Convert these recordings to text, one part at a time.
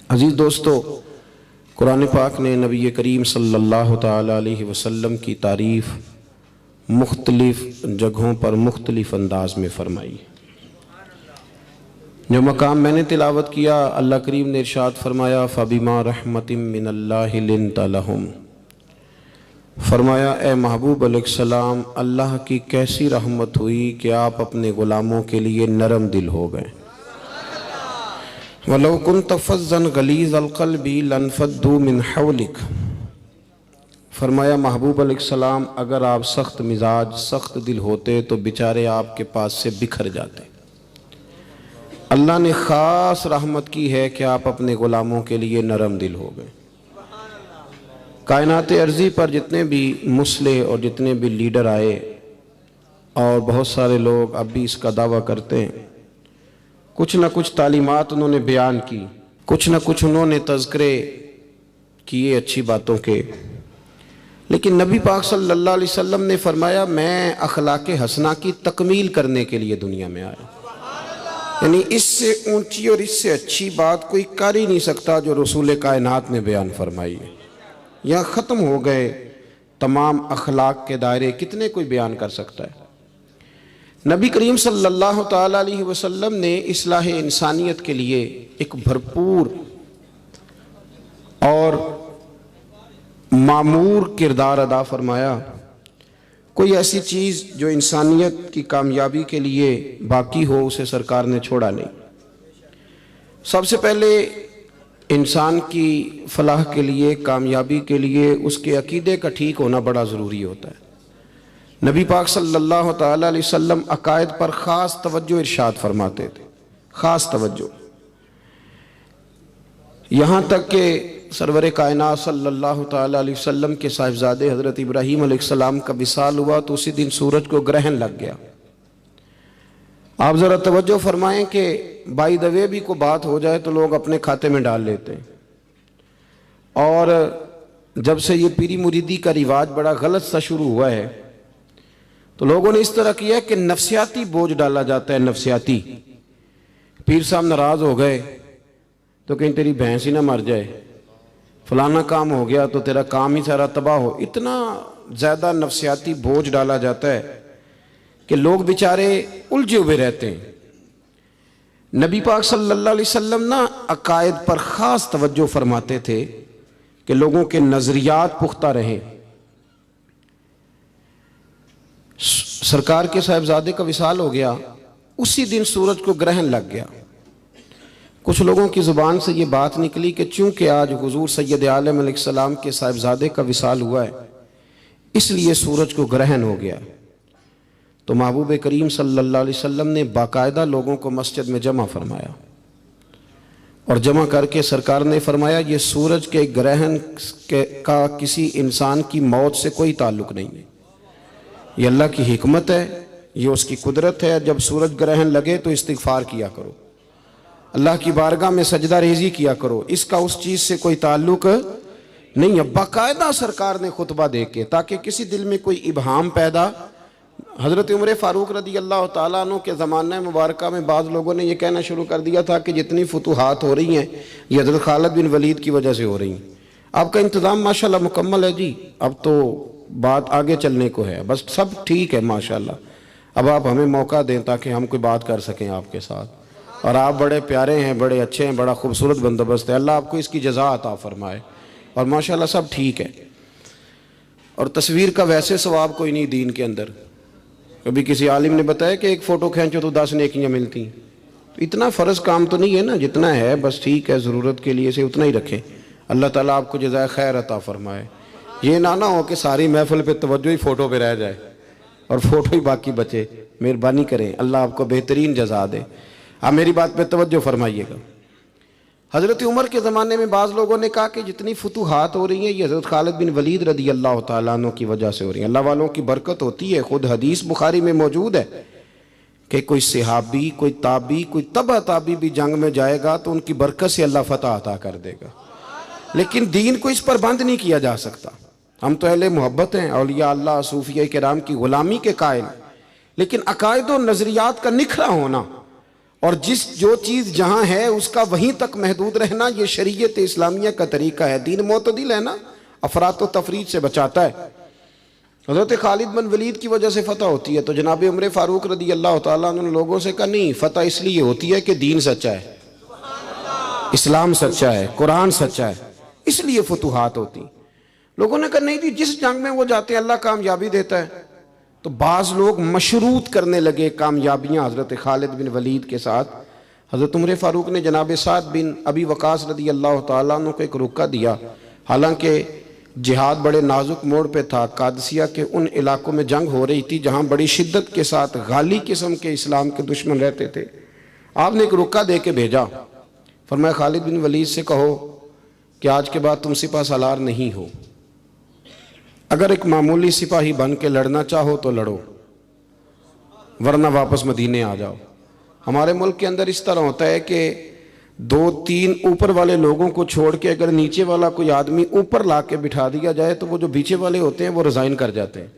अज़ीज़ दोस्तों, कुरान पाक ने नबी करीम सल्लल्लाहु ताला अलैहि वसल्लम की तारीफ़ मुख्तलिफ़ जगहों पर मुख्तलिफ़ अंदाज में फ़रमाई। जो मकाम मैंने तिलावत किया, अल्लाह करीम ने इरशाद फरमाया, फ़बिमा रहमतिम मिनल्लाहि लिन्ता लहुम। फरमाया, ए महबूब अलैहिस्सलाम, अल्लाह की कैसी रहमत हुई कि आप अपने ग़ुलामों के लिए नरम दिल हो गए। वलौ कुन्त फ़ज़्ज़न गलीज़ल क़ल्बि लन्फ़द्दू मिन हौलिक। फरमाया, महबूब अलैहिस्सलाम, अगर आप सख्त मिजाज सख्त दिल होते तो बेचारे आपके पास से बिखर जाते। अल्लाह ने ख़ास रहमत की है कि आप अपने ग़ुलामों के लिए नरम दिल हो गए। कायनात अर्ज़ी पर जितने भी मुसले और जितने भी लीडर आए, और बहुत सारे लोग अब भी इसका दावा करते हैं, कुछ न कुछ तालीमात उन्होंने बयान की, कुछ न कुछ उन्होंने तज़किरे किए अच्छी बातों के, लेकिन नबी पाक सल्लल्लाहु अलैहि वसल्लम ने फरमाया, मैं अखलाक़ हसना की तकमील करने के लिए दुनिया में आया। यानी इससे ऊंची और इससे अच्छी बात कोई कर ही नहीं सकता जो रसूल कायनात ने बयान फरमाई है। यहाँ ख़त्म हो गए तमाम अखलाक के दायरे, कितने कोई बयान कर सकता है। नबी करीम सल्लल्लाहु ताला अलैहि वसल्लम ने इस्लाह इंसानियत के लिए एक भरपूर और मामूर किरदार अदा फरमाया। कोई ऐसी चीज़ जो इंसानियत की कामयाबी के लिए बाकी हो, उसे सरकार ने छोड़ा नहीं। सबसे पहले इंसान की फलाह के लिए, कामयाबी के लिए उसके अकीदे का ठीक होना बड़ा ज़रूरी होता है। नबी पाक सल्लल्लाहु ताला अलैहि वसल्लम अकायद पर ख़ास तवज्जो इरशाद फरमाते थे, ख़ास तवज्जो। यहाँ तक कि सरवर कायनात सल्लल्लाहु ताला अलैहि वसल्लम के साहिबजादे हज़रत इब्राहीम अलैहिस्सलाम का विसाल हुआ तो उसी दिन सूरज को ग्रहण लग गया। आप ज़रा तवज्जो फरमाएं कि बाई द वे भी कोई बात हो जाए तो लोग अपने खाते में डाल लेते हैं। और जब से ये पीरी मुरीदी का रिवाज बड़ा गलत सा शुरू हुआ है, तो लोगों ने इस तरह किया कि नफसियाती बोझ डाला जाता है। नफसियाती, पीर साहब नाराज़ हो गए तो कहीं तेरी भैंस ही ना मर जाए, फलाना काम हो गया तो तेरा काम ही सारा तबाह हो। इतना ज़्यादा नफसियाती बोझ डाला जाता है कि लोग बेचारे उलझे हुए रहते हैं। नबी पाक सल्लल्लाहु अलैहि वसल्लम ना अकायद पर ख़ास तवज्जो फरमाते थे कि लोगों के नज़रियात पुख्ता रहें। सरकार के साहिबजादे का विसाल हो गया, उसी दिन सूरज को ग्रहण लग गया। कुछ लोगों की ज़ुबान से ये बात निकली कि चूँकि आज हुज़ूर सैयद आलम अलैहिस्सलाम के साहिबजादे का विसाल हुआ है, इसलिए सूरज को ग्रहण हो गया। तो महबूब करीम सल्लल्लाहु अलैहि वसल्लम ने बाकायदा लोगों को मस्जिद में जमा फरमाया, और जमा करके सरकार ने फरमाया, ये सूरज के ग्रहण का किसी इंसान की मौत से कोई ताल्लुक़ नहीं है। ये अल्लाह की हिकमत है, ये उसकी कुदरत है। जब सूरज ग्रहण लगे तो इस्तिग़फ़ार किया करो, अल्लाह की बारगाह में सजदा रेज़ी किया करो, इसका उस चीज़ से कोई ताल्लुक़ नहीं है। बाकायदा सरकार ने खुतबा दे के, ताकि किसी दिल में कोई इबहाम पैदा। हज़रत उमर फ़ारूक रदी अल्लाह ताला अन्हु के ज़माने मुबारक में बाज़ लोगों ने यह कहना शुरू कर दिया था कि जितनी फुतूहात हो रही हैं ये हज़रत खालिद बिन वलीद की वजह से हो रही हैं। आपका इंतज़ाम माशाल्लाह मुकम्मल है जी, अब तो बात आगे चलने को है, बस सब ठीक है माशाल्लाह। अब आप हमें मौका दें ताकि हम कोई बात कर सकें आपके साथ। और आप बड़े प्यारे हैं, बड़े अच्छे हैं, बड़ा खूबसूरत बंदोबस्त है, अल्लाह आपको इसकी जज़ा अता फरमाए। और माशाल्लाह सब ठीक है। और तस्वीर का वैसे सवाब कोई नहीं दीन के अंदर। कभी किसी आलिम ने बताया कि एक फ़ोटो खींचो तो 10 नेकियां मिलती। तो इतना फ़र्ज़ काम तो नहीं है ना, जितना है बस ठीक है, ज़रूरत के लिए से उतना ही रखें। अल्लाह ताला आपको जज़ाए खैर अता फरमाए। ये ना हो कि सारी महफिल पे तवज्जो ही फ़ोटो पे रह जाए और फ़ोटो ही बाकी बचे। मेहरबानी करें, अल्लाह आपको बेहतरीन जज़ा दे। आप मेरी बात पे तवज्जो फरमाइएगा। हज़रत उमर के ज़माने में बाज़ लोगों ने कहा कि जितनी फुतूहात हो रही हैं ये हज़रत खालिद बिन वलीद रदी अल्लाह ताला अन्हु की वजह से हो रही हैं। अल्लाह वालों की बरकत होती है। ख़ुद हदीस बुखारी में मौजूद है कि कोई सहाबी, कोई ताबी, कोई तबा ताबी भी जंग में जाएगा तो उनकी बरकत से अल्लाह फ़तह अता कर देगा। लेकिन दीन को इस पर बंद नहीं किया जा सकता। हम तो अहले मोहब्बत हैं, औलिया अल्लाह सूफिया किराम की ग़ुलामी के कायल, लेकिन अकायद और नज़रियात का निखरा होना और जो चीज़ जहाँ है उसका वहीं तक महदूद रहना, ये शरीयत इस्लामिया का तरीका है। दीन मोतदिल है ना, अफरात व तफरीद से बचाता है। हज़रत खालिद बिन वलीद की वजह से फ़तह होती है, तो जनाब उमर फ़ारूक रदी अल्लाह ताला अन्हु ने लोगों से कहा नहीं, फ़तह इसलिए होती है कि दीन सच्चा है, इस्लाम सच्चा है, कुरान सच्चा है, इसलिए फतूहात होती। लोगों ने कहा नहीं जी, जिस जंग में वो जाते हैं अल्लाह कामयाबी देता है। तो बाज़ लोग मशरूत करने लगे कामयाबियाँ हज़रत खालिद बिन वलीद के साथ। हज़रत उमर फ़ारूक ने जनाब साद बिन अबी वक़ास रदी अल्लाह ताला अन्हु को एक रुका दिया। हालांकि जिहाद बड़े नाजुक मोड़ पे था, कादसिया के उन इलाकों में जंग हो रही थी जहाँ बड़ी शिद्दत के साथ गाली किस्म के इस्लाम के दुश्मन रहते थे। आपने एक रुका दे के भेजा, फरमाया खालिद बिन वलीद से कहो कि आज के बाद तुम सिपा सालार नहीं हो, अगर एक मामूली सिपाही बन के लड़ना चाहो तो लड़ो, वरना वापस मदीने आ जाओ। हमारे मुल्क के अंदर इस तरह होता है कि 2-3 ऊपर वाले लोगों को छोड़ के अगर नीचे वाला कोई आदमी ऊपर ला के बिठा दिया जाए तो वो जो पीछे वाले होते हैं वो रिज़ाइन कर जाते हैं।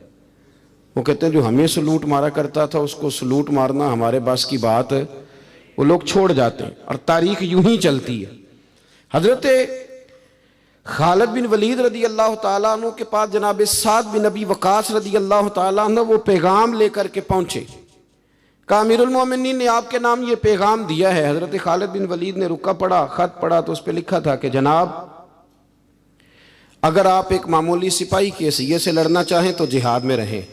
वो कहते हैं जो हमें सलूट मारा करता था उसको सलूट मारना हमारे बस की बात है, वो लोग छोड़ जाते हैं और तारीख यूं ही चलती है। हजरत खालिद बिन वलीद रदी अल्लाह ताला अन्हु के पास जनाब साद बिन अबी वक़ास रदी अल्लाह ताला अन्हु वो पैगाम लेकर के पहुंचे। कहा अमीरुल मोमिनीन ने आपके नाम ये पैगाम दिया है। हजरत खालिद बिन वलीद ने रुका पढ़ा, खत पढ़ा तो उस पर लिखा था कि जनाब अगर आप एक मामूली सिपाही की हैसियत से लड़ना चाहें तो जिहाद में रहें,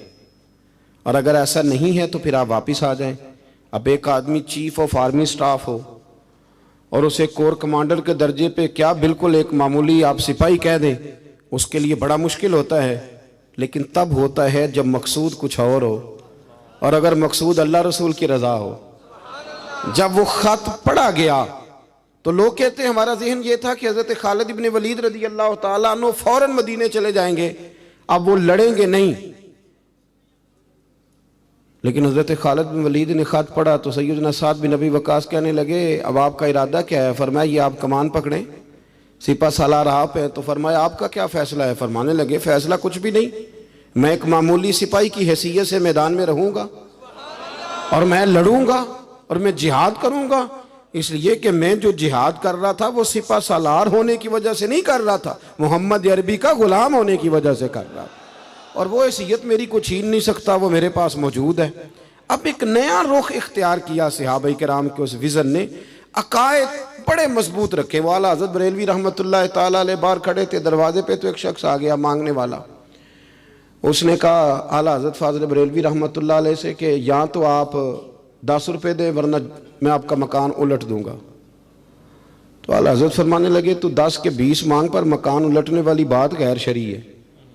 और अगर ऐसा नहीं है तो फिर आप वापस आ जाएं। अब एक आदमी चीफ ऑफ आर्मी स्टाफ हो और उसे कोर कमांडर के दर्जे पे क्या बिल्कुल एक मामूली आप सिपाही कह दें, उसके लिए बड़ा मुश्किल होता है। लेकिन तब होता है जब मकसूद कुछ और हो, और अगर मकसूद अल्लाह रसूल की रज़ा हो। जब वो ख़त पढ़ा गया तो लोग कहते हैं हमारा जहन ये था कि हज़रत खालिद इब्न वलीद रज़ी अल्लाह ताला अन्हु फ़ौरन मदीने चले जाएंगे, अब वो लड़ेंगे नहीं। लेकिन हज़रत खालिद बिन वलीद ने ख़त पढ़ा तो सैयदना साद बिन अबी वक़ास कहने लगे अब आपका इरादा क्या है? फरमाया ये आप कमान पकड़ें, सिपा सालार आप हैं। तो फरमाया आपका क्या फ़ैसला है? फरमाने लगे फ़ैसला कुछ भी नहीं, मैं एक मामूली सिपाही की हैसियत से मैदान में रहूँगा और मैं लड़ूंगा और मैं जिहाद करूँगा। इसलिए कि मैं जो जिहाद कर रहा था वो सिपा सालार होने की वजह से नहीं कर रहा था, मोहम्मद अरबी का ग़ुलाम होने की वजह से कर रहा था, और वो हैसियत मेरी को छीन नहीं सकता, वो मेरे पास मौजूद है। अब एक नया रुख इख्तियार किया सहाबा किराम के उस विज़न ने, अकायद बड़े मजबूत रखे। वो आला हज़रत बरेलवी रहमतुल्लाह ताला अलैह बाहर खड़े थे, दरवाजे पे तो एक शख्स आ गया मांगने वाला। उसने कहा आला हज़रत फ़ाज़िल बरेलवी रहमतुल्लाह अलैह से कि या तो आप 10 रुपये दें वरना मैं आपका मकान उलट दूंगा। तो आला हज़रत फरमाने लगे तू 10 के 20 मांग पर मकान उलटने वाली बात गैर शरई है,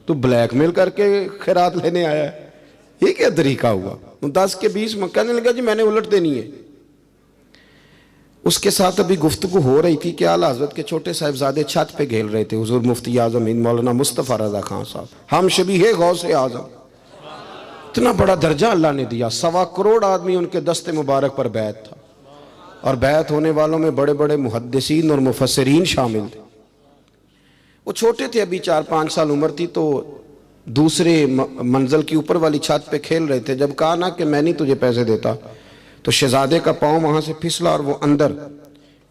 तू ब्लैकमेल करके खैरात लेने आया है, ये क्या तरीका हुआ? 10 के 20 कहने लगा जी मैंने उलट देनी है। उसके साथ अभी गुफ्तगू हो रही थी कि आला हज़रत के छोटे साहिबजादे छत पे खेल रहे थे। हुजूर मुफ्ती आज़म हिंद मौलाना मुस्तफ़ा रज़ा खान साहब, हम शबीहे गौसे आज़म, इतना बड़ा दर्जा अल्लाह ने दिया। 1.25 करोड़ आदमी उनके दस्ते मुबारक पर बैत था, और बैत होने वालों में बड़े बड़े मुहद्दिसीन और मुफस्सिरीन शामिल थे। वो छोटे थे, अभी 4-5 साल उम्र थी, तो दूसरे मंजिल की ऊपर वाली छत पे खेल रहे थे। जब कहा ना कि मैं नहीं तुझे पैसे देता, तो शहजादे का पाँव वहाँ से फिसला और वो अंदर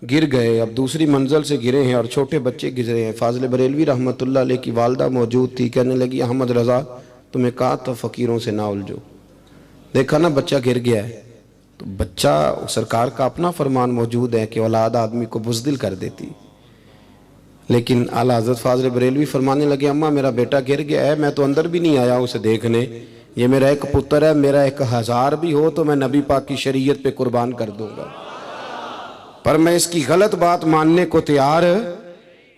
गिर गए। अब दूसरी मंजिल से गिरे हैं और छोटे बच्चे गिरे हैं। फाजिल बरेलवी रहमतुल्लाह अलैह की वालदा मौजूद थी, कहने लगी अहमद रज़ा तुम्हें कहा था फ़कीरों से ना उलझो, देखा ना बच्चा गिर गया है। तो बच्चा, सरकार का अपना फरमान मौजूद है कि औलाद आदमी को बुज़दिल कर देती, लेकिन आला हज़रत फाजिल बरेलवी फरमाने लगे अम्मा मेरा बेटा गिर गया है, मैं तो अंदर भी नहीं आया उसे देखने, ये मेरा एक पुत्र है, मेरा 1000 भी हो तो मैं नबी पाक की शरीयत पे कुर्बान कर दूंगा, पर मैं इसकी गलत बात मानने को तैयार।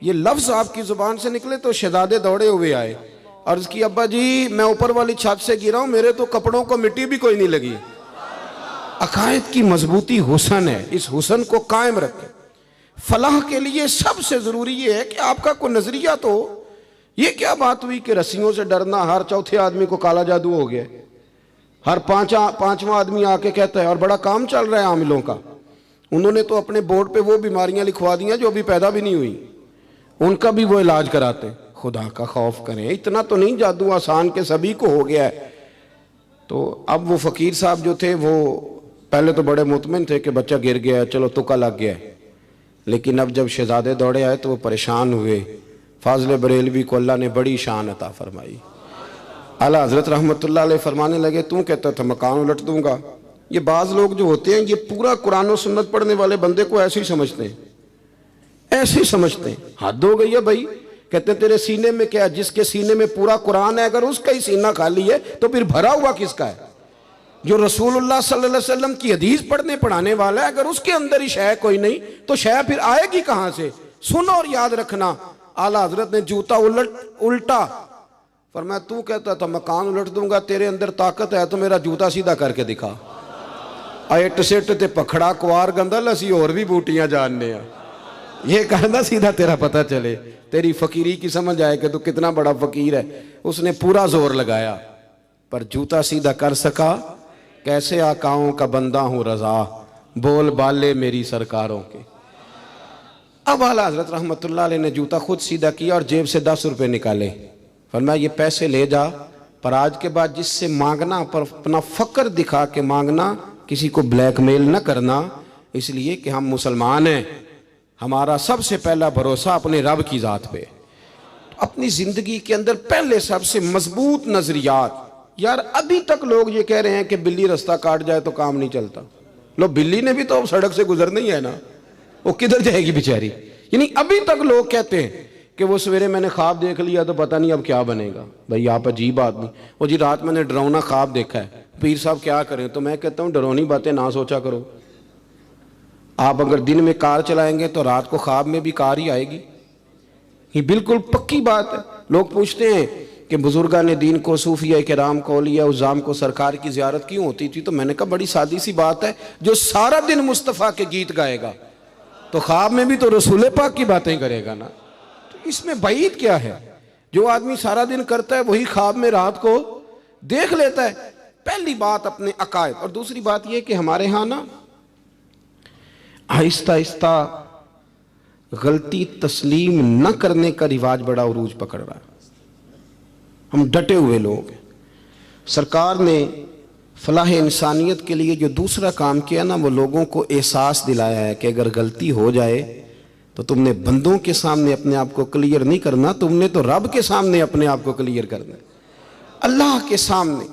ये लफ्ज़ आपकी ज़ुबान से निकले तो शहजादे दौड़े हुए आए, अर्ज़ की अब्बा जी मैं ऊपर वाली छत से गिरा हूँ, मेरे तो कपड़ों को मिट्टी भी कोई नहीं लगी। अकायद की मजबूती हुस्न है, इस हुस्न को कायम रखें। फलाह के लिए सबसे ज़रूरी ये है कि आपका कोई नज़रिया तो हो। ये क्या बात हुई कि रस्सियों से डरना, हर चौथे आदमी को काला जादू हो गया, हर पांचवा आदमी आके कहता है, और बड़ा काम चल रहा है आमिलों का, उन्होंने तो अपने बोर्ड पे वो बीमारियां लिखवा दी हैं जो अभी पैदा भी नहीं हुई, उनका भी वो इलाज कराते हैं। खुदा का खौफ करें, इतना तो नहीं जादू आसान के सभी को हो गया है। तो अब वो फ़कीर साहब जो थे वो पहले तो बड़े मुतमिन थे कि बच्चा गिर गया है, चलो तुक्का लग गया है, लेकिन अब जब शहजादे दौड़े आए तो वो परेशान हुए। फाज़िल बरेलवी को अल्लाह ने बड़ी शान अता फरमाई। आला हज़रत रहमतुल्लाह अलैह फरमाने लगे, तू कहता था मकान उलट दूंगा। ये बाज़ लोग जो होते हैं ये पूरा कुरान और सुन्नत पढ़ने वाले बंदे को ऐसे ही समझते हैं, ऐसे ही समझते हैं। हद हो गई है भाई। कहते हैं तेरे सीने में क्या, जिसके सीने में पूरा कुरान है अगर उसका ही सीना खाली है तो फिर भरा हुआ किसका है? जो रसूलुल्लाह सल्लल्लाहु अलैहि वसल्लम की हदीस पढ़ने पढ़ाने वाला है, अगर उसके अंदर ही शय कोई नहीं तो शय फिर आएगी कहां से? सुनो और याद रखना, आला हजरत ने जूता उल्टा फरमाया, तू कहता था मकान उलट दूंगा, तेरे अंदर ताकत है तो मेरा जूता सीधा करके दिखा। इट सिट ते पखड़ा कुआर गंदल असी और भी बूटियां जानने आ। ये करना सीधा तेरा पता चले, तेरी फकीरी की समझ आए कि तू कितना बड़ा फकीर है। उसने पूरा जोर लगाया पर जूता सीधा कर सका। कैसे आकाओं का बंदा हूं रजा, बोल बाले मेरी सरकारों के। अब आला हजरत रहमतुल्लाह अलैह ने जूता खुद सीधा किया और जेब से 10 रुपए निकाले। फरमाया ये पैसे ले जा, पर आज के बाद जिससे मांगना पर अपना फक्र दिखा के मांगना, किसी को ब्लैकमेल न करना, इसलिए कि हम मुसलमान हैं। हमारा सबसे पहला भरोसा अपने रब की जात पे। अपनी जिंदगी के अंदर पहले सबसे मजबूत नजरियात। यार अभी तक लोग ये कह रहे हैं कि बिल्ली रास्ता काट जाए तो काम नहीं चलता। लो बिल्ली ने भी तो सड़क से गुजरना ही है ना, वो किधर जाएगी बेचारी? यानी अभी तक लोग कहते हैं कि वो सवेरे मैंने ख्वाब देख लिया तो पता नहीं अब क्या बनेगा। भाई आप अजीब आदमी। वो जी रात मैंने डरावना ख्वाब देखा है, पीर साहब क्या करें? तो मैं कहता हूँ डरावनी बातें ना सोचा करो। आप अगर दिन में कार चलाएंगे तो रात को ख्वाब में भी कार ही आएगी। ये बिल्कुल पक्की बात है। लोग पूछते हैं कि बुजुर्गान दीन को, सूफिया किराम को, औलिया उज़्ज़ाम को सरकार की ज़ियारत क्यों होती थी? तो मैंने कहा बड़ी सादी सी बात है, जो सारा दिन मुस्तफ़ा के गीत गाएगा तो ख्वाब में भी तो रसूल पाक की बातें करेगा ना। तो इसमें बईद क्या है? जो आदमी सारा दिन करता है वही ख्वाब में रात को देख लेता है। पहली बात अपने अकायद। और दूसरी बात यह कि हमारे यहाँ ना आहिस्ता आहिस्ता गलती तस्लीम न करने का रिवाज बड़ा उरूज पकड़ रहा है। हम डटे हुए लोग हैं। सरकार ने फलाह इंसानियत के लिए जो दूसरा काम किया ना, वो लोगों को एहसास दिलाया है कि अगर गलती हो जाए तो तुमने बंदों के सामने अपने आप को क्लियर नहीं करना, तुमने तो रब के सामने अपने आप को क्लियर करना है। अल्लाह के सामने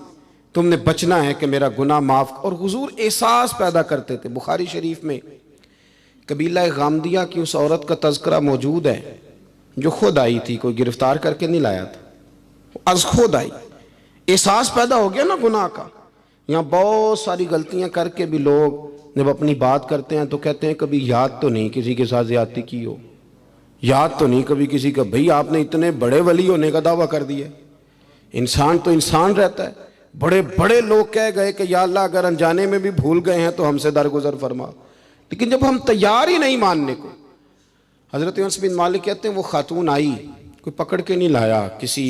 तुमने बचना है कि मेरा गुनाह माफ। और हुजूर एहसास पैदा करते थे। बुखारी शरीफ में कबीला गामदिया की उस औरत का तज़किरा मौजूद है जो खुद आई थी, कोई गिरफ्तार करके नहीं लाया था, अज खुद आई। एहसास पैदा हो गया ना गुनाह का। यहाँ बहुत सारी गलतियां करके भी लोग जब अपनी बात करते हैं तो कहते हैं कभी याद तो नहीं किसी के साथ ज्यादती की हो, याद तो नहीं कभी किसी का। भाई आपने इतने बड़े वली होने का दावा कर दिया। इंसान तो इंसान रहता है। बड़े बड़े लोग कह गए कि या अल्लाह अगर अनजाने में भी भूल गए हैं तो हमसे दरगुजर फरमा। लेकिन जब हम तैयार ही नहीं मानने को। हजरत अनस बिन मालिक कहते हैं वो खातून आई, कोई पकड़ के नहीं लाया, किसी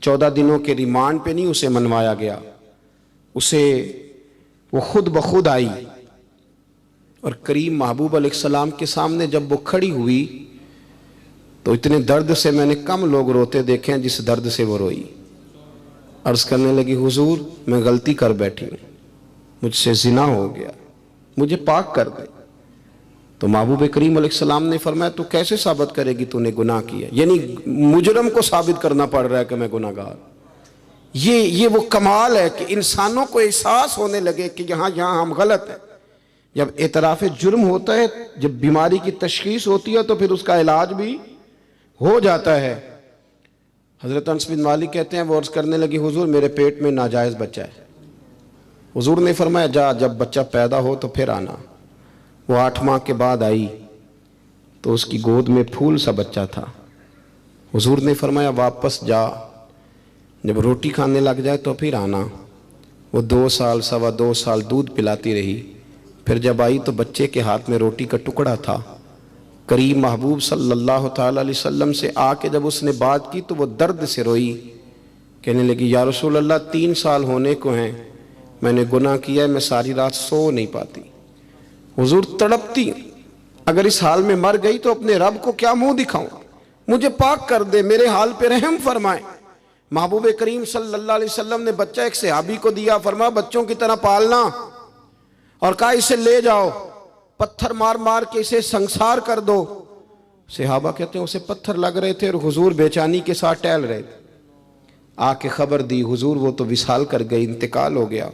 14 दिनों के रिमांड पे नहीं उसे मनवाया गया, उसे वो खुद ब खुद आई। और करीम महबूब अलैहिस्सलाम के सामने जब वो खड़ी हुई तो इतने दर्द से मैंने कम लोग रोते देखे हैं जिस दर्द से वो रोई। अर्ज करने लगी हुजूर मैं गलती कर बैठी हूँ, मुझसे जिना हो गया, मुझे पाक कर दे। तो महबूब करीम अलैहिस्सलाम ने फरमाया तू कैसे साबित करेगी तूने गुनाह किया? यानी मुजरम को साबित करना पड़ रहा है कि मैं गुनाहगार। ये वो कमाल है कि इंसानों को एहसास होने लगे कि यहाँ हम गलत हैं। जब एतराफ़ जुर्म होता है, जब बीमारी की तशखीस होती है तो फिर उसका इलाज भी हो जाता है। हज़रत अनस बिन मालिक कहते हैं वो अर्ज़ करने लगी हुजूर मेरे पेट में नाजायज़ बच्चा है। हुजूर ने फरमाया जा जब बच्चा पैदा हो तो फिर आना। वो 8 माह के बाद आई तो उसकी गोद में फूल सा बच्चा था। हुजूर ने फरमाया वापस जा, जब रोटी खाने लग जाए तो फिर आना। वो 2 साल 2.25 साल दूध पिलाती रही। फिर जब आई तो बच्चे के हाथ में रोटी का टुकड़ा था। करीम महबूब सल्लल्लाहु ताला अलैहि वसल्लम से आके जब उसने बात की तो वो दर्द से रोई, कहने लगी या रसूल अल्लाह 3 साल होने को हैं, मैंने गुनाह किया है, मैं सारी रात सो नहीं पाती। हुजूर तड़पती, अगर इस हाल में मर गई तो अपने रब को क्या मुंह दिखाऊं, मुझे पाक कर दे, मेरे हाल पे रहम फरमाए। महबूब करीम सल्लल्लाहु अलैहि वसल्लम ने बच्चा एक सहाबी को दिया, फरमा बच्चों की तरह पालना। और कहा इसे ले जाओ, पत्थर मार मार के इसे संसार कर दो। सहाबा कहते हैं उसे पत्थर लग रहे थे और हुजूर बेचैनी के साथ टहल रहे थे। आके खबर दी, हुजूर वो तो विसाल कर गई, इंतकाल हो गया।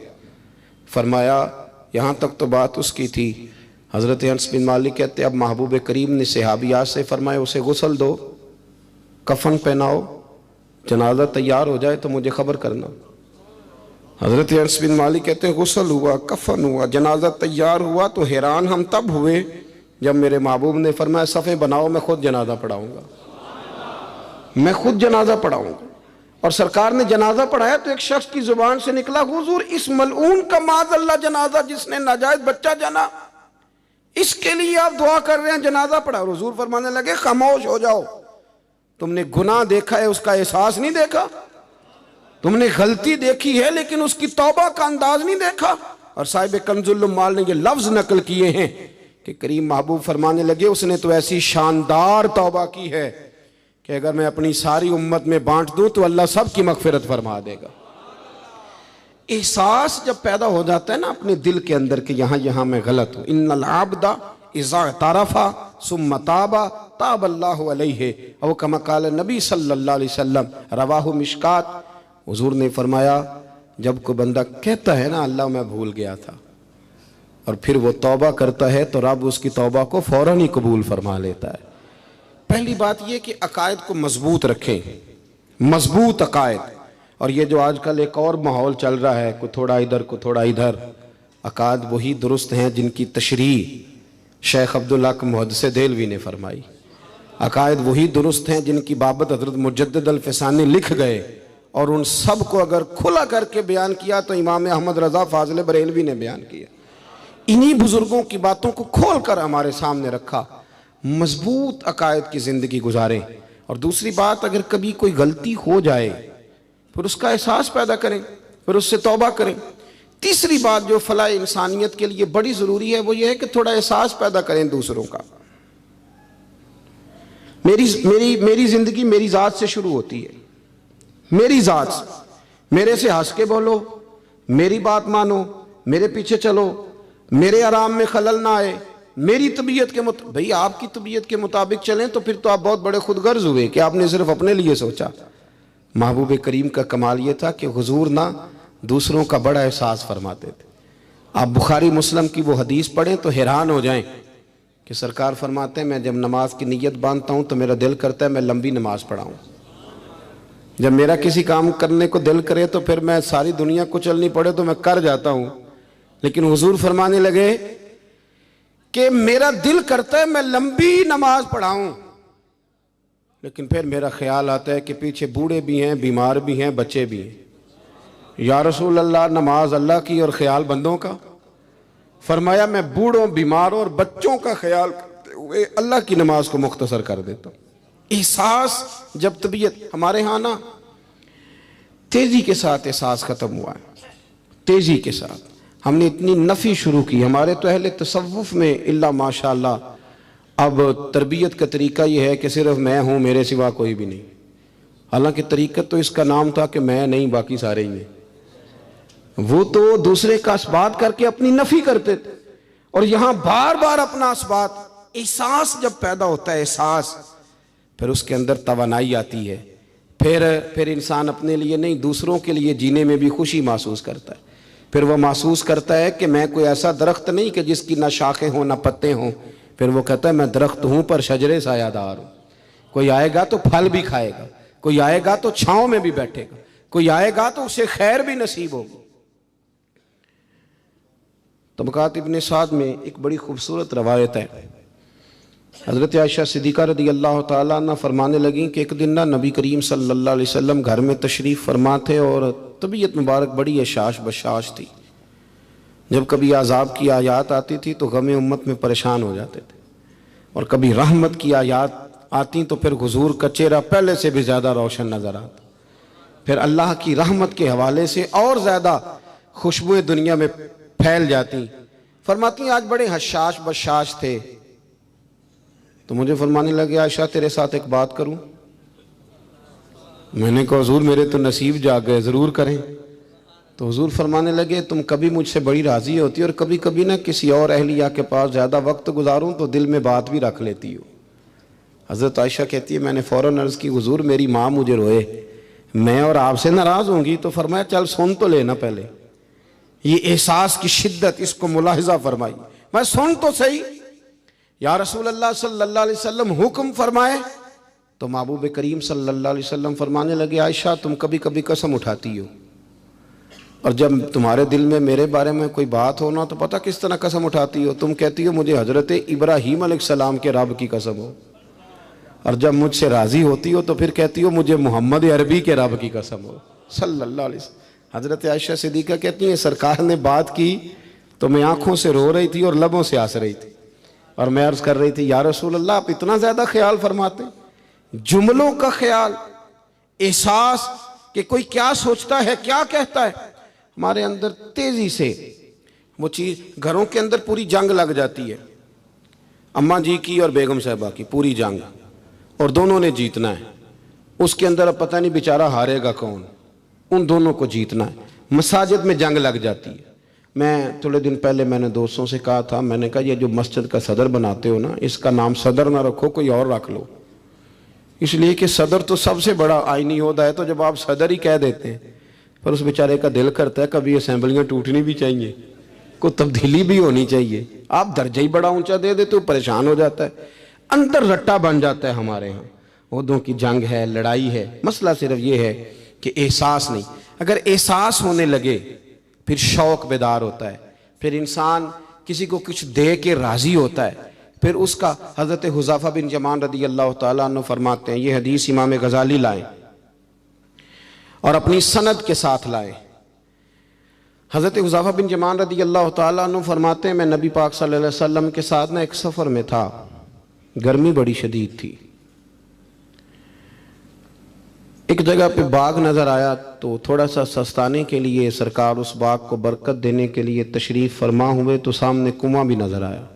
फरमाया यहाँ तक तो बात उसकी थी। हज़रत अनस बिन मालिक कहते अब महबूब करीम ने सहाबियात से फरमाया उसे गुस्ल दो, कफन पहनाओ, जनाजा तैयार हो जाए तो मुझे खबर करना। हज़रत अनस बिन मालिक कहते हैं गुस्ल हुआ, कफन हुआ, जनाजा तैयार हुआ तो हैरान हम तब हुए जब मेरे महबूब ने फरमाया सफ़े बनाओ, मैं खुद जनाजा पढ़ाऊँगा, मैं खुद जनाजा पढ़ाऊँगा। और सरकार ने जनाजा पढ़ाया तो एक शख्स की जुबान से निकला, हुजूर इस मलऊन का माज़अल्लाह जनाजा जिसने नाजायज बच्चा जाना, इसके लिए आप दुआ कर रहे हैं, जनाजा पढ़ा। हुजूर फरमाने लगे खामोश हो जाओ, तुमने गुनाह देखा है उसका एहसास नहीं देखा, तुमने गलती देखी है लेकिन उसकी तौबा का अंदाज नहीं देखा। और साहिब कंजुल उम्माल ने ये लफ्ज नकल किए हैं कि करीम महबूब फरमाने लगे उसने तो ऐसी शानदार तौबा की है कि अगर मैं अपनी सारी उम्मत में बांट दूं तो अल्लाह सब की मगफिरत फरमा देगा। एहसास जब पैदा हो जाता है ना अपने दिल के अंदर कि यहाँ यहाँ मैं गलत हूँ। इन्नल आबदा इज़ा तारफा सुम्मा ताबा ताबल्लाहु अलैहि औ कमा क़ाल नबी सल्लल्लाहु अलैहि वसल्लम रवाहु मिशकात। हुजूर ने फरमाया जब कोई बंदा कहता है ना अल्लाह मैं भूल गया था, और फिर वो तौबा करता है तो रब उसकी तौबा को फौरन ही कबूल फरमा लेता है। पहली बात यह कि अकायद को मजबूत रखें, मजबूत अकायद। और ये जो आजकल एक और माहौल चल रहा है, को थोड़ा इधर को थोड़ा इधर, अकायद वही दुरुस्त हैं जिनकी तशरीह शेख अब्दुल्ला मुहद्दिस देलवी ने फरमाई। अकायद वही दुरुस्त हैं जिनकी बाबत हज़रत मुजद्दिद अल फ़िसानी लिख गए, और उन सब को अगर खुला करके बयान किया तो इमाम अहमद रज़ा फ़ाज़िल बरेलवी ने बयान किया। इन्हीं बुजुर्गों की बातों को खोल कर हमारे सामने रखा। मजबूत अकायद की ज़िंदगी गुजारें। और दूसरी बात, अगर कभी कोई गलती हो जाए फिर उसका एहसास पैदा करें, फिर उससे तौबा करें। तीसरी बात जो फलाह इंसानियत के लिए बड़ी ज़रूरी है वो ये है कि थोड़ा एहसास पैदा करें दूसरों का। मेरी ज़िंदगी मेरी ज़ात से शुरू होती है, मेरी ज़ात से। मेरे से हंस के बोलो, मेरी बात मानो, मेरे पीछे चलो, मेरे आराम में खलल ना आए, मेरी तबीयत के भाई आपकी तबीयत के मुताबिक चलें तो फिर तो आप बहुत बड़े खुदगर्ज हुए कि आपने सिर्फ अपने लिए सोचा। महबूब करीम का कमाल ये था कि हुजूर ना दूसरों का बड़ा एहसास फरमाते थे। आप बुखारी मुस्लिम की वो हदीस पढ़ें तो हैरान हो जाएं कि सरकार फरमाते हैं मैं जब नमाज की नीयत बांधता हूँ तो मेरा दिल करता है मैं लंबी नमाज पढ़ाऊँ। जब मेरा किसी काम करने को दिल करे तो फिर मैं सारी दुनिया को चलनी पड़े तो मैं कर जाता हूँ। लेकिन हुजूर फरमाने लगे कि मेरा दिल करता है मैं लंबी नमाज पढ़ाऊं, लेकिन फिर मेरा ख्याल आता है कि पीछे बूढ़े भी हैं, बीमार भी हैं, बच्चे भी हैं। या रसूल अल्लाह, नमाज अल्लाह की और ख्याल बंदों का। फरमाया मैं बूढ़ों, बीमारों और बच्चों का ख्याल करते हुए अल्लाह की नमाज को मुख्तसर कर देता हूँ। एहसास जब तबीयत हमारे यहाँ ना तेजी के साथ एहसास खत्म हुआ है, तेजी के साथ हमने इतनी नफ़ी शुरू की। हमारे तो अहले तसव्वुफ में इल्ला माशाअल्लाह अब तरबियत का तरीका यह है कि सिर्फ मैं हूँ, मेरे सिवा कोई भी नहीं। हालांकि तरीक़त तो इसका नाम था कि मैं नहीं बाकी सारे ही हैं। वो तो दूसरे का इस्बात करके अपनी नफ़ी करते थे, और यहाँ बार बार अपना इस्बात। एहसास जब पैदा होता है, एहसास, फिर उसके अंदर तवानाई आती है। फिर इंसान अपने लिए नहीं दूसरों के लिए जीने में भी खुशी महसूस करता है। फिर वह महसूस करता है कि मैं कोई ऐसा दरख्त नहीं कि जिसकी ना शाखें हों ना पत्ते हों। फिर वो कहता है मैं दरख्त हूँ पर शजरे सायादार हूँ। कोई आएगा तो फल भी खाएगा, कोई आएगा तो छाँव में भी बैठेगा, कोई आएगा तो उसे खैर भी नसीब होगी। तबक़ात इब्न साद में एक बड़ी खूबसूरत रवायत है। हज़रत आयशा सिद्दीक़ा रज़ी अल्लाह तआला अन्हा फरमाने लगी कि एक दिन ना नबी करीम सल्लल्लाहु अलैहि वसल्लम घर में तशरीफ़ फरमा थे और तबीयत मुबारक बड़ी ऐशाश बशाश थी। जब कभी आज़ाब की आयात आती थी तो गम उम्मत में परेशान हो जाते थे, और कभी रहमत की आयात आती तो फिर हुजूर का चेहरा पहले से भी ज़्यादा रोशन नज़र आता। फिर अल्लाह की रहमत के हवाले से और ज़्यादा खुशबुएँ दुनिया में फैल जाती। फरमाती आज बड़े हशाश बशाश थे तो मुझे फरमाने लगे आयशा तेरे साथ एक बात करूं। मैंने कहा हुजूर मेरे तो नसीब जाग गए, ज़रूर करें। तो हुजूर फरमाने लगे तुम कभी मुझसे बड़ी राज़ी होती हो और कभी कभी ना किसी और अहलिया के पास ज़्यादा वक्त गुजारूं तो दिल में बात भी रख लेती हो। हज़रत आयशा कहती है मैंने फ़ौरन अर्ज़ की हुजूर मेरी माँ मुझे रोए, मैं और आपसे नाराज़ होंगी। तो फरमाया चल सुन तो लेना पहले, ये एहसास की शिद्दत इसको मुलाहिज़ा फरमाई। मैं सुन तो सही, या रसूल अल्लाह सल्लल्लाहु अलैहि वसल्लम हुक्म फरमाए। तो महबूब करीम सल्लल्लाहु अलैहि वसल्लम फरमाने लगे आयशा तुम कभी कभी कसम उठाती हो, और जब तुम्हारे दिल में मेरे बारे में कोई बात हो ना तो पता किस तरह कसम उठाती हो। तुम कहती हो मुझे हज़रत इब्राहीम अलैहिस्सलाम के रब की कसम हो, और जब मुझसे राज़ी होती हो तो फिर कहती हो मुझे मोहम्मद अरबी के रब की कसम हो सल्लल्लाहु अलैहि वसल्लम। हज़रत आयशा सिद्दीक़ा कहती हैं सरकार ने बात की तो मैं आँखों से रो रही थी और लबों से हंस रही थी, और मैं अर्ज़ कर रही थी या रसूल अल्लाह आप इतना ज़्यादा ख्याल फरमाते, जुमलों का ख्याल, एहसास कि कोई क्या सोचता है क्या कहता है। हमारे अंदर तेज़ी से वो चीज़, घरों के अंदर पूरी जंग लग जाती है, अम्मा जी की और बेगम साहिबा की पूरी जंग, और दोनों ने जीतना है। उसके अंदर अब पता नहीं बेचारा हारेगा कौन, उन दोनों को जीतना है। मसाजिद में जंग लग जाती है। मैं थोड़े दिन पहले मैंने दोस्तों से कहा था, मैंने कहा ये जो मस्जिद का सदर बनाते हो ना, इसका नाम सदर ना रखो, कोई और रख लो, इसलिए कि सदर तो सबसे बड़ा आईनी होता है, तो जब आप सदर ही कह देते हैं, पर उस बेचारे का दिल करता है कभी असेंबलियाँ टूटनी भी चाहिए, कोई तब्दीली भी होनी चाहिए। आप दर्जा ही बड़ा ऊंचा दे देते हो, परेशान हो जाता है, अंदर रट्टा बन जाता है। हमारे यहाँ ओहदों की जंग है, लड़ाई है। मसला सिर्फ ये है कि एहसास नहीं। अगर एहसास होने लगे फिर शौक बेदार होता है, फिर इंसान किसी को कुछ दे के राज़ी होता है, फिर उसका। हज़रत हुज़ैफ़ा बिन यमान रदी अल्लाह तआला अन्हु फरमाते हैं, ये हदीस इमाम गज़ाली लाए और अपनी सनद के साथ लाए। हज़रत हुज़ैफ़ा बिन यमान रदी अल्लाह तआला अन्हु फरमाते हैं मैं नबी पाक सल्लल्लाहु अलैहि वसल्लम के साथ ना एक सफ़र में था, गर्मी बड़ी शदीद थी। एक जगह पे बाग नज़र आया, तो थोड़ा सा सस्ताने के लिए सरकार उस बाग को बरकत देने के लिए तशरीफ़ फरमा हुए, तो सामने कुआं भी नज़र आया।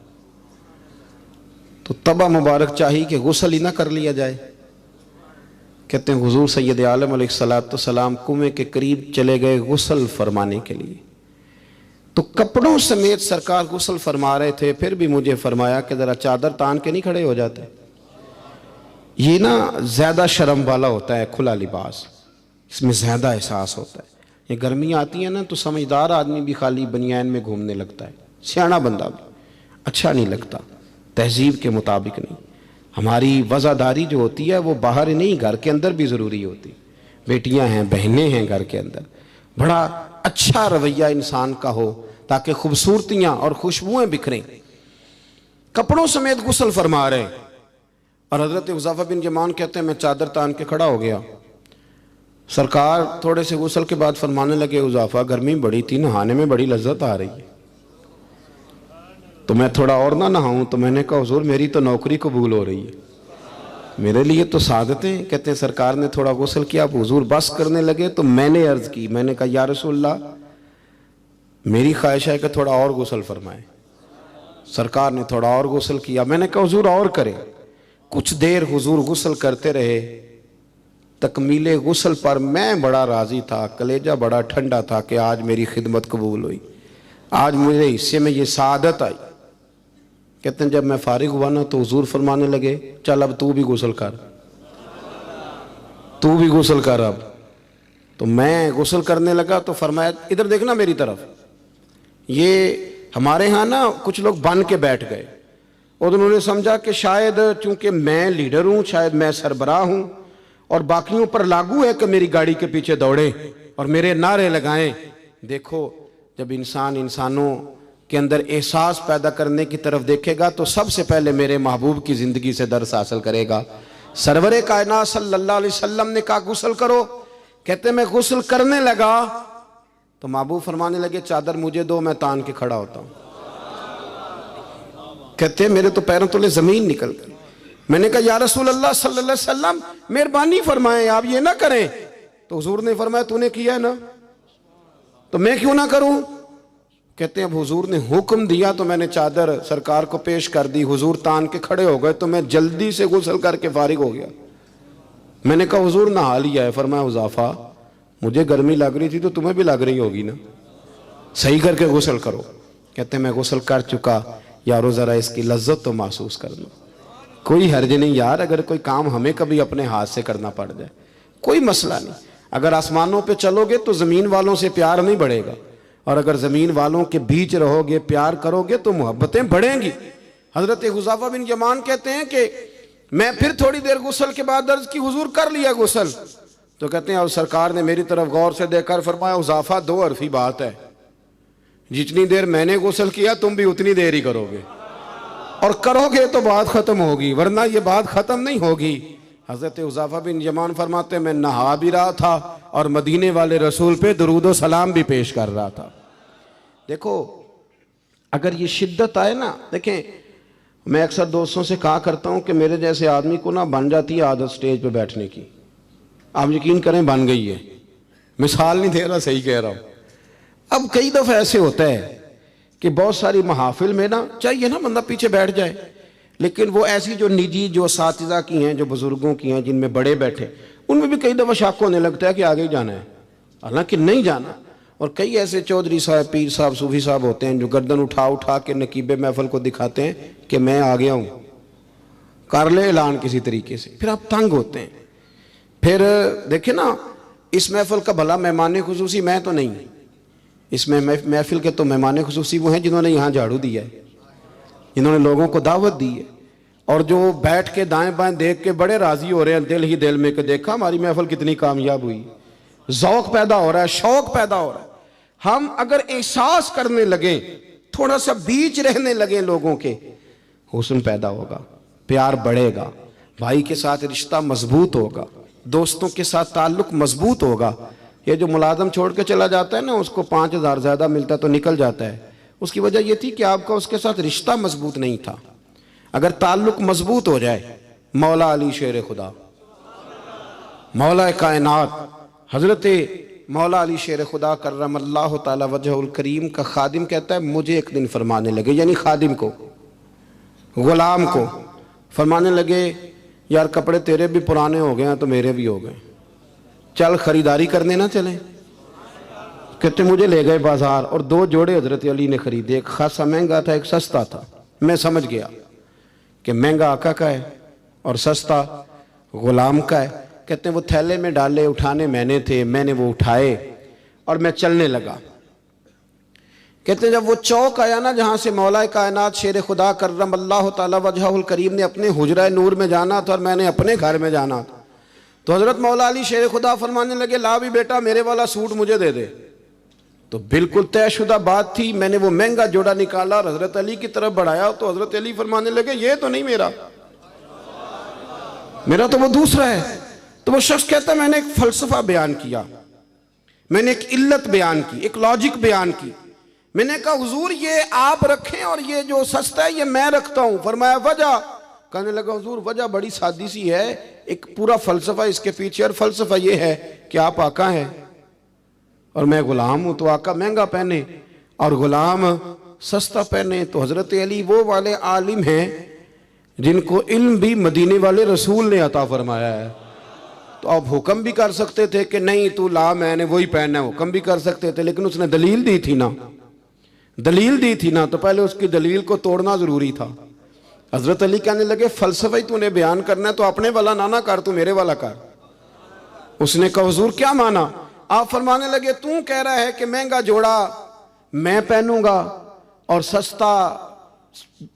तो तबा मुबारक चाहिए कि गुस्ल ही ना कर लिया जाए। कहते हैं हुजूर सैयद आलम अलैहिस्सलाम कुएं के करीब चले गए गुस्ल फरमाने के लिए, तो कपड़ों समेत सरकार गुस्ल फरमा रहे थे। फिर भी मुझे फरमाया कि ज़रा चादर तान के नहीं खड़े हो जाते, ये ना ज़्यादा शर्म वाला होता है खुला लिबास, इसमें ज़्यादा एहसास होता है। ये गर्मियाँ आती हैं ना तो समझदार आदमी भी खाली बनियान में घूमने लगता है, सियाना बंदा भी अच्छा नहीं लगता, तहजीब के मुताबिक नहीं। हमारी वज़ादारी जो होती है वो बाहर ही नहीं, घर के अंदर भी ज़रूरी होती। बेटियां हैं, बहनें हैं, घर के अंदर बड़ा अच्छा रवैया इंसान का हो ताकि खूबसूरतियाँ और खुशबुएँ बिखरें। कपड़ों समेत गुस्ल फरमा रहे हैं, और हज़रत हुज़ैफ़ा बिन यमान कहते हैं मैं चादर तान के खड़ा हो गया। सरकार थोड़े से गुस्ल के बाद फरमाने लगे हुज़ैफ़ा गर्मी बड़ी थी, नहाने में बड़ी लज्जत आ रही है, तो मैं थोड़ा और ना नहाऊं। तो मैंने कहा हुजूर मेरी तो नौकरी कबूल हो रही है, मेरे लिए तो सादतें। कहते हैं सरकार ने थोड़ा गुस्ल किया, अब हुजूर बस करने लगे, तो मैंने अर्ज़ की, मैंने कहा या रसूलल्लाह मेरी ख्वाहिश है कि थोड़ा और गुस्ल फरमाए। सरकार ने थोड़ा और गुस्ल किया, मैंने कहा हुजूर और करें। कुछ देर हुजूर गुस्ल करते रहे। तकमीले गुस्ल पर मैं बड़ा राज़ी था, कलेजा बड़ा ठंडा था कि आज मेरी खिदमत कबूल हुई, आज मेरे हिस्से में ये सादत आई। कहते हैं जब मैं फारिग हुआ ना तो हुजूर फरमाने लगे चल अब तू भी गुस्ल कर, तू भी गुस्ल कर अब। तो मैं गुस्ल करने लगा तो फरमाया इधर देखना मेरी तरफ। ये हमारे यहाँ ना कुछ लोग बन के बैठ गए, और उन्होंने समझा कि शायद चूंकि मैं लीडर हूँ, शायद मैं सरबराह हूँ, और बाकियों पर लागू है कि मेरी गाड़ी के पीछे दौड़े और मेरे नारे लगाएं। देखो जब इंसान इंसानों के अंदर एहसास पैदा करने की तरफ देखेगा तो सबसे पहले मेरे महबूब की ज़िंदगी से दर्स हासिल करेगा। सरवरे कायनात सल्लल्लाहु अलैहि वसल्लम ने कहा गुस्ल करो। कहते मैं गुस्ल करने लगा तो महबूब फरमाने लगे चादर मुझे दो, मैं तान के खड़ा होता हूँ। कहते मेरे तो पैरों तले ज़मीन निकल गई। मैंने कहा या रसूल अल्लाह सल्लल्लाहु अलैहि वसल्लम मेहरबानी फरमाएं, आप ये ना करें। तो हुजूर ने फरमाया तूने किया है ना, तो मैं क्यों ना करूं। कहते हैं अब हुजूर ने हुक्म दिया तो मैंने चादर सरकार को पेश कर दी, हुजूर तान के खड़े हो गए, तो मैं जल्दी से गुस्ल करके फारिग हो गया। मैंने कहा हुजूर नहा लिया है। फरमाया हुज़ैफ़ा मुझे गर्मी लग रही थी तो तुम्हें भी लग रही होगी ना, सही करके गुस्ल करो। कहते मैं गुस्ल कर चुका, यारो ज़रा इसकी लज्जत तो महसूस करना। कोई हर्ज नहीं यार, अगर कोई काम हमें कभी अपने हाथ से करना पड़ जाए, कोई मसला नहीं। अगर आसमानों पे चलोगे तो ज़मीन वालों से प्यार नहीं बढ़ेगा, और अगर ज़मीन वालों के बीच रहोगे, प्यार करोगे तो मोहब्बतें बढ़ेंगी। हज़रत हुज़ैफ़ा बिन यमान कहते हैं कि मैं फिर थोड़ी देर गुस्ल के बाद अर्ज़ की, हुजूर कर लिया गुस्ल? तो कहते हैं और सरकार ने मेरी तरफ गौर से देखकर फरमाया, हुज़ैफ़ा दो हरफी बात है, जितनी देर मैंने गुस्ल किया तुम भी उतनी देर ही करोगे, और करोगे तो बात ख़त्म होगी, वरना ये बात ख़त्म नहीं होगी। हज़रत हुज़ैफ़ा बिन यमान फरमाते हैं मैं नहा भी रहा था और मदीने वाले रसूल पे दुरूद व सलाम भी पेश कर रहा था। देखो अगर ये शिद्दत आए ना, देखें मैं अक्सर दोस्तों से कहा करता हूँ कि मेरे जैसे आदमी को ना बन जाती है आदत स्टेज पे बैठने की। आप यकीन करें बन गई है, मिसाल नहीं दे रहा, सही कह रहा हूँ। अब कई दफ़ा ऐसे होता है कि बहुत सारी महाफिल में ना चाहिए ना बंदा पीछे बैठ जाए, लेकिन वो ऐसी जो निजी जो असातिज़ा की हैं, जो बुज़ुर्गों की हैं, जिनमें बड़े बैठे, उनमें भी कई दफ़ा शक होने लगता है कि आगे ही जाना है, हालांकि नहीं जाना। और कई ऐसे चौधरी साहब, पीर साहब, सूफी साहब होते हैं जो गर्दन उठा उठा के नकीबे महफिल को दिखाते हैं कि मैं आ गया हूँ, कर ले ऐलान किसी तरीके से, फिर आप तंग होते हैं। फिर देखे ना, इस महफिल का भला मेहमान खुसूसी मैं तो नहीं, इसमें महफिल के तो मेहमान खुसूसी वो हैं जिन्होंने यहाँ झाड़ू दिया है, जिन्होंने लोगों को दावत दी है, और जो बैठ के दाएं बाएं देख के बड़े राजी हो रहे हैं दिल ही दिल में कि देखा हमारी महफिल कितनी कामयाब हुई। ज़ौक़ पैदा हो रहा है, शौक़ पैदा हो रहा है। हम अगर एहसास करने लगे, थोड़ा सा बीच रहने लगे लोगों के, हुस्न पैदा होगा, प्यार बढ़ेगा, भाई के साथ रिश्ता मजबूत होगा, दोस्तों के साथ ताल्लुक मजबूत होगा। ये जो मुलाजम छोड़ के चला जाता है ना, उसको 5,000 ज़्यादा मिलता तो निकल जाता है, उसकी वजह यह थी कि आपका उसके साथ रिश्ता मजबूत नहीं था। अगर ताल्लुक मजबूत हो जाए, मौला अली शेर खुदा, मौला कायनात हजरत मौला अली शेर खुदा करमल्लाहु ताला वजहुल करीम का खादिम कहता है मुझे एक दिन फरमाने लगे, यानी खादिम को, गुलाम को फरमाने लगे, यार कपड़े तेरे भी पुराने हो गए हैं तो मेरे भी हो गए, चल खरीदारी करने ना चले। कहते मुझे ले गए बाजार और 2 जोड़े हजरत अली ने खरीदे, एक खासा महंगा था, एक सस्ता था। मैं समझ गया कि महंगा आका का है और सस्ता गुलाम का है। कहते हैं वो थैले में डाले, उठाने मैंने थे, मैंने वो उठाए और मैं चलने लगा। कहते हैं जब वो चौक आया ना जहाँ से मौला कायनात शेर खुदा करमल्लाहु ताला वजहुल करीम ने अपने हुजरा नूर में जाना था और मैंने अपने घर में जाना था, तो हजरत मौला अली शेर खुदा फरमाने लगे ला भी बेटा मेरे वाला सूट मुझे दे दे। तो बिल्कुल तयशुदा बात थी। मैंने वो महंगा जोड़ा निकाला और हजरत अली की तरफ बढ़ाया, तो हजरत अली फरमाने लगे ये तो नहीं मेरा, मेरा तो वो दूसरा है। तो वो शख्स कहता है मैंने एक फलसफा बयान किया, मैंने एक इल्लत बयान की, एक लॉजिक बयान की। मैंने कहा हुजूर ये आप रखें और ये जो सस्ता है ये मैं रखता हूं। फरमाया वजह? कहने लगा हुजूर वजह बड़ी सादी सी है, एक पूरा फलसफा इसके पीछे, और फलसफा ये है कि आप आका हैं और मैं गुलाम हूं, तो आका महंगा पहने और गुलाम सस्ता पहने। तो हजरत अली वो वाले आलिम हैं जिनको इल्म भी मदीने वाले रसूल ने अता फरमाया है। तो आप हुक्म भी कर सकते थे कि नहीं तू ला मैंने वही पहनना है, हुक्म भी कर सकते थे, लेकिन उसने दलील दी थी ना, दलील दी थी ना, तो पहले उसकी दलील को तोड़ना जरूरी था। हजरत अली कहने लगे फलसफा ही तूने बयान करना है तो अपने वाला ना कर, तू मेरे वाला कर। उसने कहा हुजूर क्या माना? आप फरमाने लगे तू कह रहा है कि महंगा जोड़ा मैं पहनूंगा और सस्ता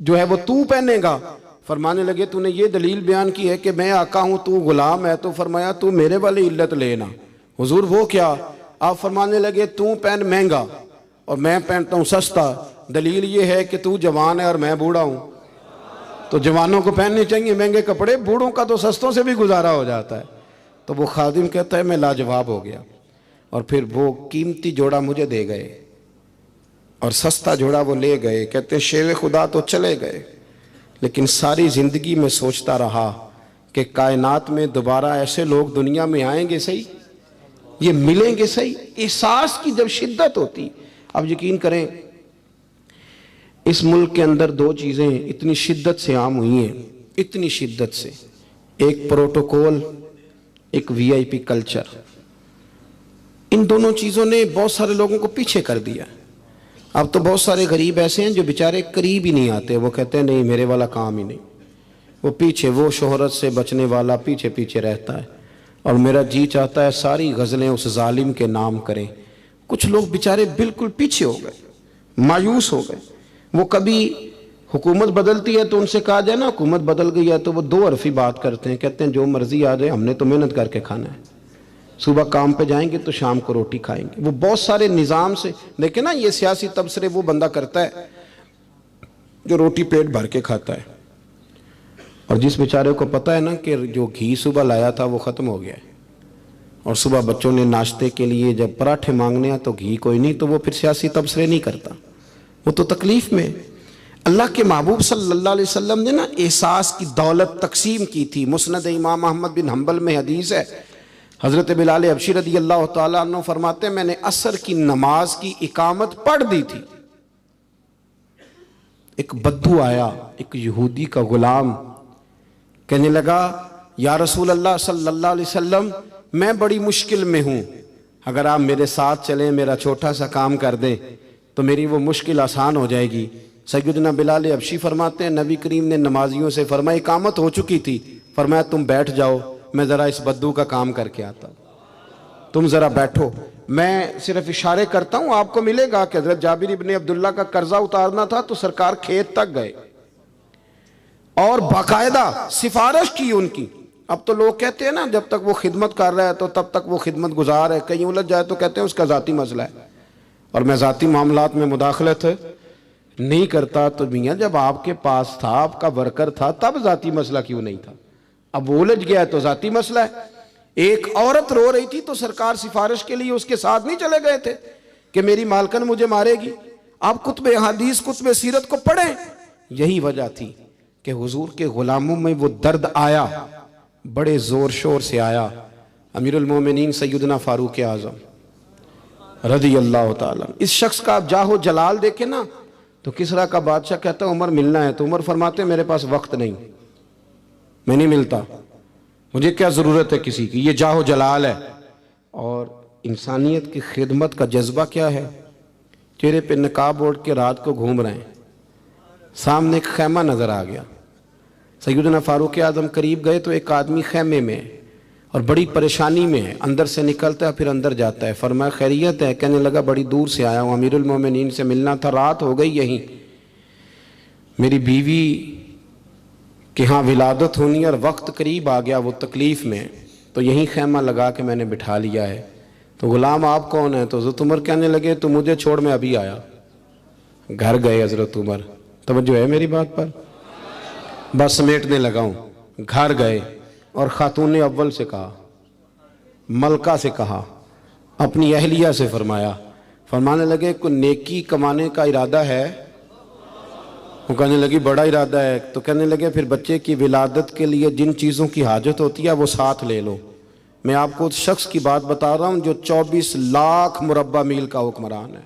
जो है वो तू पहनेगा। फरमाने लगे तूने ये दलील बयान की है कि मैं आका हूं तू गुलाम है, तो फरमाया तू मेरे वाली इल्लत लेना। हुजूर वो क्या? आप फरमाने लगे तू पहन महंगा और मैं पहनता हूं सस्ता, दलील ये है कि तू जवान है और मैं बूढ़ा हूं, तो जवानों को पहनने चाहिए महंगे कपड़े, बूढ़ों का तो सस्तों से भी गुजारा हो जाता है। तो वो खादिम कहता है मैं लाजवाब हो गया, और फिर वो कीमती जोड़ा मुझे दे गए और सस्ता जोड़ा वो ले गए। कहते शेर खुदा तो चले गए, लेकिन सारी ज़िंदगी में सोचता रहा कि कायनात में दोबारा ऐसे लोग दुनिया में आएंगे सही, ये मिलेंगे सही। एहसास की जब शिद्दत होती, अब यकीन करें इस मुल्क के अंदर 2 चीज़ें इतनी शिद्दत से आम हुई हैं, इतनी शिद्दत से, एक प्रोटोकॉल, एक VIP कल्चर। इन दोनों चीज़ों ने बहुत सारे लोगों को पीछे कर दिया। अब तो बहुत सारे गरीब ऐसे हैं जो बेचारे करीब ही नहीं आते, वो कहते हैं नहीं मेरे वाला काम ही नहीं, वो पीछे, वो शोहरत से बचने वाला पीछे पीछे रहता है और मेरा जी चाहता है सारी गज़लें उस जालिम के नाम करें। कुछ लोग बेचारे बिल्कुल पीछे हो गए, मायूस हो गए। वो कभी हुकूमत बदलती है तो उनसे कहा जाए ना हुकूमत बदल गई है, तो वो दो हरफी बात करते हैं, कहते हैं जो मर्जी आ जाए हमने तो मेहनत करके खाना है, सुबह काम पे जाएंगे तो शाम को रोटी खाएंगे। वो बहुत सारे निज़ाम से देखे ना, ये सियासी तबसरे वो बंदा करता है जो रोटी पेट भर के खाता है, और जिस बेचारे को पता है ना कि जो घी सुबह लाया था वो ख़त्म हो गया है, और सुबह बच्चों ने नाश्ते के लिए जब पराठे मांगने हैं तो घी कोई नहीं, तो वो फिर सियासी तबसरे नहीं करता, वो तो तकलीफ़ में। अल्लाह के महबूब सल्लल्लाहु अलैहि वसल्लम ने ना एहसास की दौलत तकसीम की थी। मुस्नद इमाम अहमद बिन हम्बल में हदीस है, हज़रत बिलाल हबशी रदी अल्लाह तआला अन्हु फरमाते हैं मैंने असर की नमाज की इकामत पढ़ दी थी, एक बद्दू आया, एक यहूदी का गुलाम, कहने लगा या रसूल अल्लाह सल्लल्लाहु अलैहि वसल्लम मैं बड़ी मुश्किल में हूँ, अगर आप मेरे साथ चलें, मेरा छोटा सा काम कर दें तो मेरी वो मुश्किल आसान हो जाएगी। सैयदना बिलाल हबशी फरमाते हैं नबी करीम ने नमाजियों से फरमाया इकामत हो चुकी थी, फरमाया तुम बैठ जाओ, मैं ज़रा इस बद्दू का काम करके आता हूँ, तुम ज़रा बैठो, मैं सिर्फ इशारे करता हूँ आपको मिलेगा कि हज़रत जाबिर इब्ने अब्दुल्ला का कर्जा उतारना था तो सरकार खेत तक गए और बाकायदा सिफारिश की उनकी। अब तो लोग कहते हैं ना जब तक वो खिदमत कर रहा है तो तब तक वो खिदमत गुजार है, कहीं उलझ जाए तो कहते हैं उसका ज़ाती मसला है, और मैं ज़ाती मामलात में मुदाखलत नहीं करता। तो मियाँ जब आपके पास था, आपका वर्कर था, तब ज़ाती मसला क्यों नहीं था? अब वो उलझ गया है तो ज़ाती मसला है। एक औरत रो रही थी तो सरकार सिफारिश के लिए उसके साथ नहीं चले गए थे कि मेरी मालकन मुझे मारेगी। आप कुतुब हदीस कुतुब सीरत को पढ़ें, यही वजह थी कि हुजूर के गुलामों में वो दर्द आया, बड़े जोर शोर से आया। अमीरुल मोमिनीन सैयदना फारूक आज़म रज़ी अल्लाह ताला, इस शख्स का आप जाहो जलाल देखे ना तो किसरा का बादशाह कहता उमर मिलना है, तो उमर फरमाते मेरे पास वक्त नहीं, मैं नहीं मिलता, मुझे क्या ज़रूरत है किसी की, ये जाहो जलाल है। और इंसानियत की खिदमत का जज्बा क्या है? चेहरे पे नकाब ओढ़ के रात को घूम रहे हैं, सामने एक खैमा नज़र आ गया, सैयदना फारूक आज़म करीब गए तो एक आदमी खैमे में है और बड़ी परेशानी में है, अंदर से निकलता है फिर अंदर जाता है। फरमाया खैरियत है? कहने लगा बड़ी दूर से आया हूँ, अमीरुल मोमिनीन से मिलना था, रात हो गई यहीं, मेरी बीवी कि हाँ विलादत होनी और वक्त करीब आ गया, वो तकलीफ़ में, तो यहीं खैमा लगा के मैंने बिठा लिया है। तो गुलाम आप कौन है? तो हज़रत उमर कहने लगे तो मुझे छोड़ मैं अभी आया। घर गए हज़रत उमर, तवज्जो है मेरी बात पर, बस समेटने लगा हूँ। घर गए और खातून अव्वल से कहा, मलका से कहा, अपनी अहलिया से फरमाया, फरमाने लगे कोई नेकी कमाने का इरादा है? वो कहने लगी बड़ा इरादा है। तो कहने लगे फिर बच्चे की विलादत के लिए जिन चीज़ों की हाजत होती है वो साथ ले लो। मैं आपको उस शख्स की बात बता रहा हूँ जो 24 लाख मुरब्बा मील का हुक्मरान है,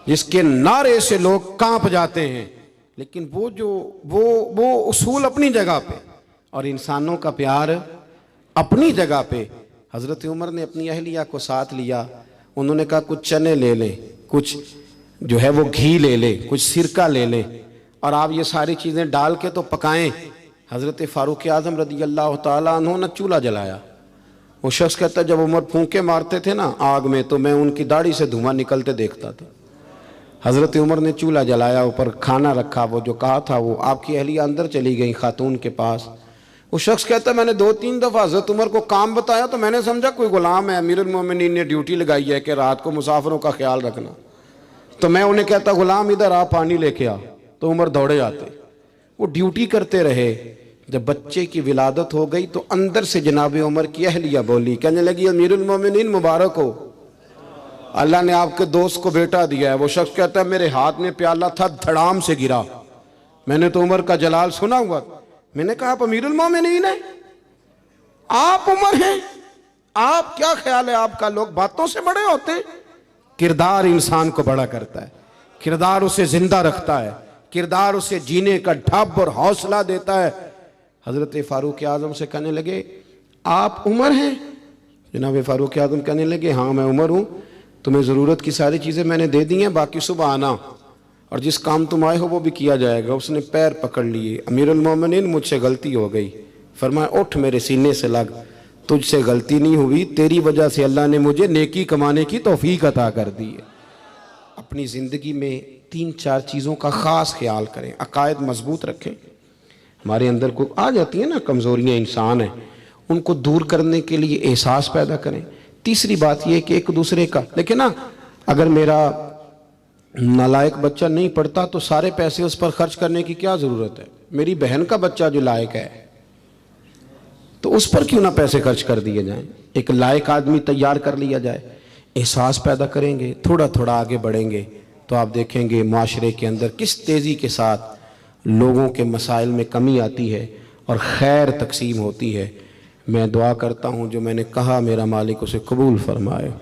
जिसके नारे से लोग कांप जाते हैं, लेकिन वो जो वो उसूल अपनी जगह पे और इंसानों का प्यार अपनी जगह पे। हज़रत उमर ने अपनी अहलिया को साथ लिया, उन्होंने कहा कुछ चने ले लें, कुछ जो है वो घी ले लें, कुछ सिरका ले लें और आप ये सारी चीज़ें डाल के तो पकाएं। हज़रत फ़ारूक आज़म रज़ी अल्लाह ताला अन्हु ने चूल्हा जलाया। वो शख्स कहता जब उमर फूंके मारते थे ना आग में तो मैं उनकी दाढ़ी से धुआं निकलते देखता था। हज़रत उमर ने चूल्हा जलाया, ऊपर खाना रखा, वो जो कहा था वो आपकी अहलिया अंदर चली गई खातून के पास। वो शख्स कहता मैंने 2-3 दफ़ा हज़रत उमर को काम बताया तो मैंने समझा कोई गुलाम है, अमीरुल मोमिनीन ने ड्यूटी लगाई है कि रात को मुसाफिरों का ख्याल रखना। तो मैं उन्हें कहता गुलाम इधर आ पानी लेके आ, तो उमर दौड़े आते, वो ड्यूटी करते रहे। जब बच्चे की विलादत हो गई तो अंदर से जनाब उमर की अहलिया बोली, कहने लगी अमीरुल मोमिनीन मुबारक हो, अल्लाह ने आपके दोस्त को बेटा दिया है। वो शख्स कहता है मेरे हाथ में प्याला था, धड़ाम से गिरा, मैंने तो उमर का जलाल सुना हुआ। मैंने कहा आप अमीरुल मोमिनीन हैं, आप उमर हैं, आप क्या ख्याल है आपका? लोग बातों से बड़े होते हैं, किरदार इंसान को बड़ा करता है, किरदार उसे जिंदा रखता है, किरदार उसे जीने का ढब और हौसला देता है। हज़रत फ़ारूक आज़म से कहने लगे आप उमर हैं? जनाब फ़ारूक आज़म कहने लगे, हाँ मैं उमर हूँ, तुम्हें ज़रूरत की सारी चीज़ें मैंने दे दी हैं, बाकी सुबह आना और जिस काम तुम आए हो वो भी किया जाएगा। उसने पैर पकड़ लिए, अमीरुल मोमिनीन मुझसे गलती हो गई। फरमाया, उठ मेरे सीने से लग, तुझसे गलती नहीं हुई, तेरी वजह से अल्लाह ने मुझे नेकी कमाने की तौफीक अता कर दी है। अपनी ज़िंदगी में 3-4 चीज़ों का ख़ास ख्याल करें, अकायद मजबूत रखें। हमारे अंदर को आ जाती हैं ना कमज़ोरियाँ, इंसान हैं, उनको दूर करने के लिए एहसास पैदा करें। तीसरी बात यह कि एक दूसरे का, देखिए ना, अगर मेरा नालायक बच्चा नहीं पढ़ता तो सारे पैसे उस पर खर्च करने की क्या ज़रूरत है। मेरी बहन का बच्चा जो लायक है तो उस पर क्यों ना पैसे खर्च कर दिए जाएं, एक लायक आदमी तैयार कर लिया जाए। एहसास पैदा करेंगे, थोड़ा थोड़ा आगे बढ़ेंगे तो आप देखेंगे माशरे के अंदर किस तेज़ी के साथ लोगों के मसाइल में कमी आती है और खैर तकसीम होती है। मैं दुआ करता हूँ जो मैंने कहा मेरा मालिक उसे कबूल फरमाए।